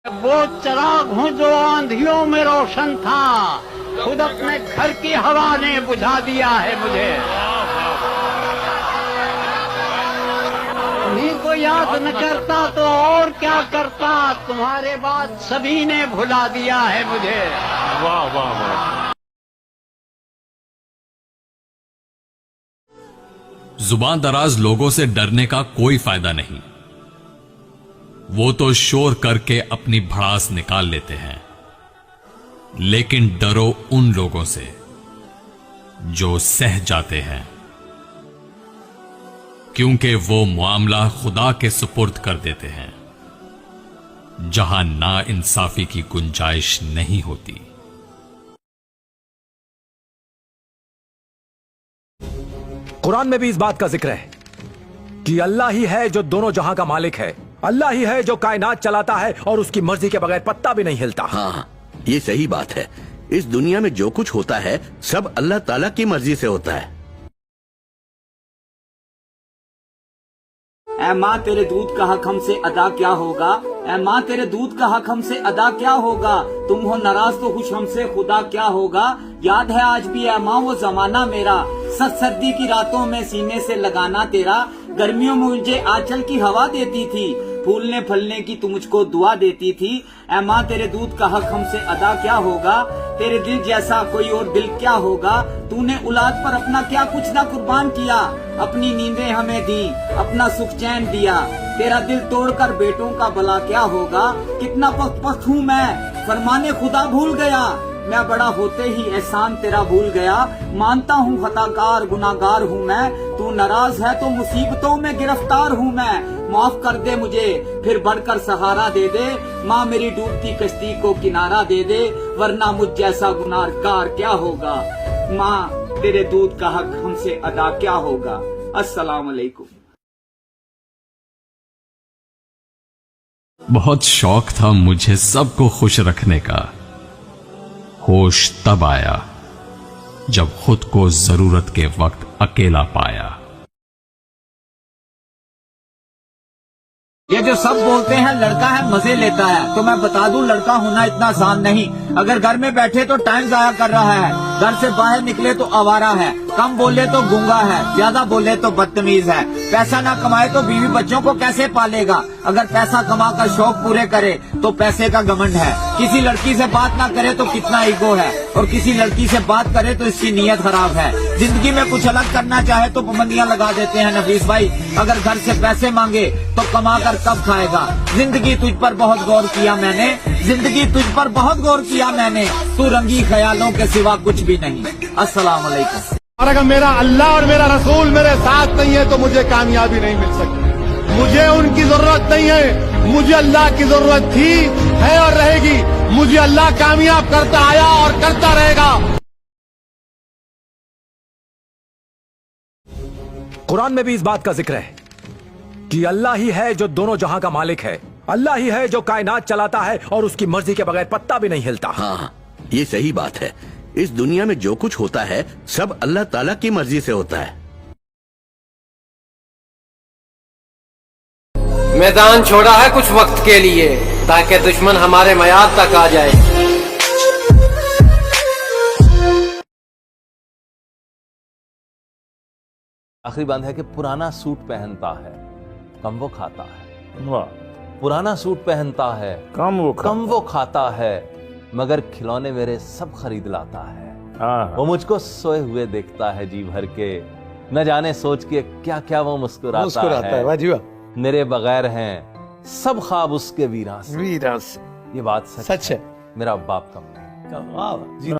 वो चिराग हूँ जो आंधियों में रोशन था, खुद अपने घर की हवा ने बुझा दिया है मुझे। उन्हीं को याद न करता तो और क्या करता, तुम्हारे बाद सभी ने भुला दिया है मुझे। वाह वाह वाह। जुबान दराज लोगों से डरने का कोई फायदा नहीं। वो तो शोर करके अपनी भड़ास निकाल लेते हैं, लेकिन डरो उन लोगों से जो सह जाते हैं, क्योंकि वो मामला खुदा के सुपुर्द कर देते हैं जहां ना इंसाफी की गुंजाइश नहीं होती। कुरान में भी इस बात का जिक्र है कि अल्लाह ही है जो दोनों जहां का मालिक है, अल्लाह ही है जो कायनात चलाता है और उसकी मर्जी के बगैर पत्ता भी नहीं हिलता। हाँ, ये सही बात है। इस दुनिया में जो कुछ होता है सब अल्लाह ताला की मर्जी से होता है। ऐ माँ तेरे दूध का हक हमसे अदा क्या होगा, ऐ माँ तेरे दूध का हक हमसे अदा क्या होगा, तुम हो नाराज तो खुश हमसे खुदा क्या होगा। याद है आज भी ऐ माँ वो जमाना मेरा, सख्त सर्दी की रातों में सीने से लगाना तेरा, गर्मियों में मुझे आंचल की हवा देती थी, फूलने फलने की तू मुझको दुआ देती थी। ऐ माँ तेरे दूध का हक हमसे अदा क्या होगा, तेरे दिल जैसा कोई और दिल क्या होगा। तूने औलाद पर अपना क्या कुछ ना कुर्बान किया, अपनी नींदें हमें दी, अपना सुख चैन दिया, तेरा दिल तोड़कर बेटों का भला क्या होगा। कितना पख्त हूँ मैं, फरमाने खुदा भूल गया, मैं बड़ा होते ही एहसान तेरा भूल गया। मानता हूँ खताकार गुनाहगार हूँ मैं, तू नाराज है तो मुसीबतों में गिरफ्तार हूँ मैं। माफ कर दे मुझे फिर बढ़कर सहारा दे दे, माँ मेरी डूबती कश्ती को किनारा दे दे, वरना मुझ जैसा गुनाहगार क्या होगा। माँ तेरे दूध का हक हमसे अदा क्या होगा। अस्सलाम वालेकुम। बहुत शौक था मुझे सबको खुश रखने का, होश तब आया जब खुद को जरूरत के वक्त अकेला पाया। ये जो सब बोलते हैं लड़का है मजे लेता है, तो मैं बता दूं लड़का होना इतना आसान नहीं। अगर घर में बैठे तो टाइम जाया कर रहा है, घर से बाहर निकले तो आवारा है, कम बोले तो गूंगा है, ज्यादा बोले तो बदतमीज है, पैसा ना कमाए तो बीवी बच्चों को कैसे पालेगा, अगर पैसा कमा कर शौक पूरे करे तो पैसे का घमंड है, किसी लड़की से बात ना करे तो कितना ईगो है, और किसी लड़की से बात करे तो इसकी नीयत खराब है। जिंदगी में कुछ अलग करना चाहे तो पाबंदियां लगा देते हैं नफीस भाई, अगर घर से पैसे मांगे तो कमा कर कब खाएगा। जिंदगी तुझ पर बहुत गौर किया मैंने, जिंदगी तुझ पर बहुत गौर किया मैंने, तू रंगी ख्यालों के सिवा कुछ भी नहीं। अस्सलाम वालेकुम। और अगर मेरा अल्लाह और मेरा रसूल मेरे साथ नहीं है तो मुझे कामयाबी नहीं मिल सकती। मुझे उनकी जरूरत नहीं है, मुझे अल्लाह की जरूरत थी, है और रहेगी। मुझे अल्लाह कामयाब करता आया और करता रहेगा। कुरान में भी इस बात का जिक्र है कि अल्लाह ही है जो दोनों जहां का मालिक है, अल्लाह ही है जो कायनात चलाता है और उसकी मर्जी के बगैर पत्ता भी नहीं हिलता। हाँ, ये सही बात है। इस दुनिया में जो कुछ होता है सब अल्लाह ताला की मर्जी से होता है। मैदान छोड़ा है कुछ वक्त के लिए ताकि दुश्मन हमारे मयाद तक आ जाए। आखिरी बात है कि पुराना सूट पहनता है कम वो खाता है। वाह। पुराना सूट पहनता है कम वो खाता है, मगर खिलौने मेरे सब खरीद लाता है। वो मुझको सोए हुए देखता है जी भर के, न जाने सोच के क्या क्या वो मुस्कुराता है। वाह जी वाह। मेरे बगैर हैं सब ख्वाब उसके वीरान से। ये बात सच है। मेरा बाप कम नहीं।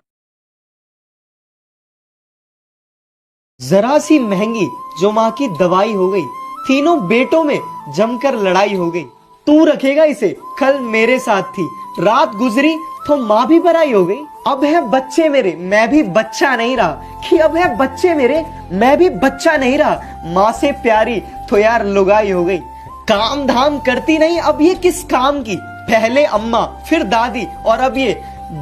जरा सी महंगी जो माँ की दवाई हो गई, तीनों बेटों में जमकर लड़ाई हो गई। तू रखेगा इसे कल मेरे साथ थी, रात गुजरी तो माँ भी पराई हो गई। अब है बच्चे मेरे मैं भी बच्चा नहीं रहा, कि अब है बच्चे मेरे मैं भी बच्चा नहीं रहा। माँ से प्यारी तो यार लुगाई हो गई, काम धाम करती नहीं अब ये किस काम की। पहले अम्मा फिर दादी और अब ये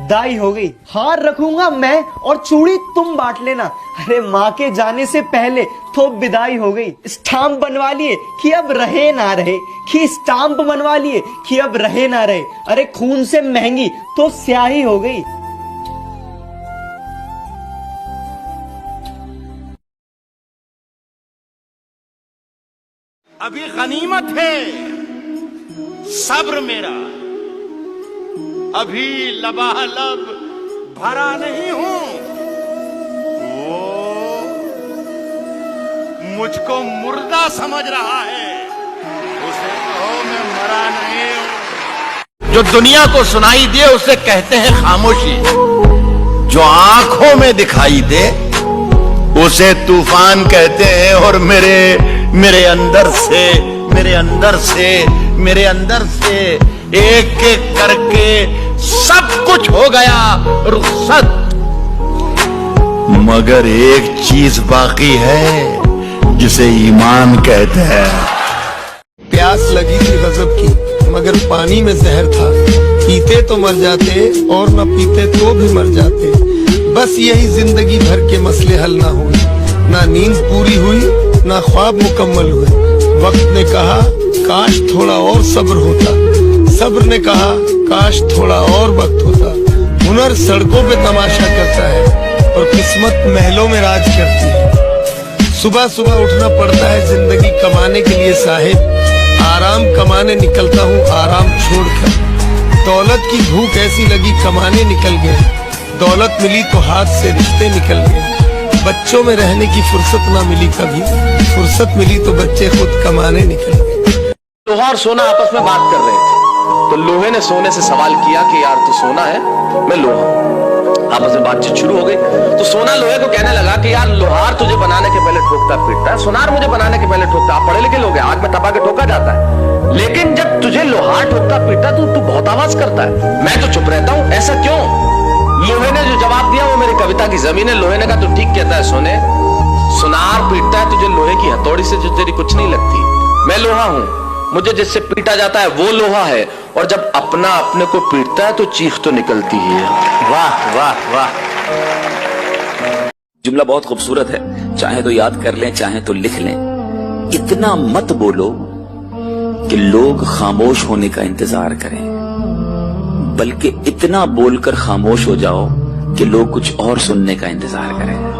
दाई हो गई। हार रखूंगा मैं और चूड़ी तुम बांट लेना, अरे माँ के जाने से पहले तो विदाई हो गई। स्टाम्प बनवा लिए कि अब रहे ना रहे, कि स्टाम्प बनवा लिए कि अब रहे ना रहे। अरे खून से महंगी तो स्याही हो गई। अभी गनीमत है सब्र मेरा, अभी लबालब भरा नहीं हूं। वो मुझको मुर्दा समझ रहा है, उसे कहो मैं मरा नहीं हूं। जो दुनिया को सुनाई दे उसे कहते हैं खामोशी, जो आंखों में दिखाई दे उसे तूफान कहते हैं। और मेरे अंदर से एक एक करके सब कुछ हो गया रुखसत, मगर एक चीज बाकी है जिसे ईमान कहते हैं। प्यास लगी थी गजब की, मगर पानी में जहर था। पीते तो मर जाते और न पीते तो भी मर जाते। बस यही जिंदगी भर के मसले हल ना हुए, ना नींद पूरी हुई ना ख्वाब मुकम्मल हुए। वक्त ने कहा काश थोड़ा और सब्र होता, सब्र ने कहा काश थोड़ा और वक्त होता। हुनर सड़कों पे तमाशा करता है और किस्मत महलों में राज करती है। सुबह सुबह उठना पड़ता है जिंदगी कमाने के लिए साहिब, आराम कमाने निकलता हूँ आराम छोड़कर। दौलत की भूख ऐसी लगी कमाने निकल गए, दौलत मिली तो हाथ से रिश्ते निकल गए। बच्चों में रहने की फुर्सत ना मिली कभी, फुर्सत मिली तो बच्चे खुद कमाने निकल गए। लोहा और सोना आपस में बात कर रहे थे, तो लोहे ने सोने से सवाल किया कि यार तू सोना है, मैं लोहा हूं। आपस में बातचीत शुरू हो गई, तो सोना लोहे को कहने लगा कि यार लोहार तुझे बनाने के पहले ठोकता पीटता है, सोनार मुझे बनाने के पहले ठोकता। आप पढ़े लिखे लोग हैं, आग में तपा के ठोका जाता है, लेकिन जब तुझे लोहार ठोकता पीटता तू बहुत आवाज करता है, मैं तो चुप रहता हूं, ऐसा क्यों? लोहे ने जो जवाब दिया वो मेरी कविता की जमीन है। लोहे ने कहा तू ठीक कहता है सोने, सुनार पीटता है तुझे लोहे की हथौड़ी से जो तेरी कुछ नहीं लगती। मैं लोहा हूं, मुझे जिससे पीटा जाता है वो लोहा है, और जब अपना अपने को पीटता है तो चीख तो निकलती ही है। वाह वाह वाह। जुमला बहुत खूबसूरत है, चाहे तो याद कर लें चाहे तो लिख लें। इतना मत बोलो कि लोग खामोश होने का इंतजार करें, बल्कि इतना बोलकर खामोश हो जाओ कि लोग कुछ और सुनने का इंतजार करें।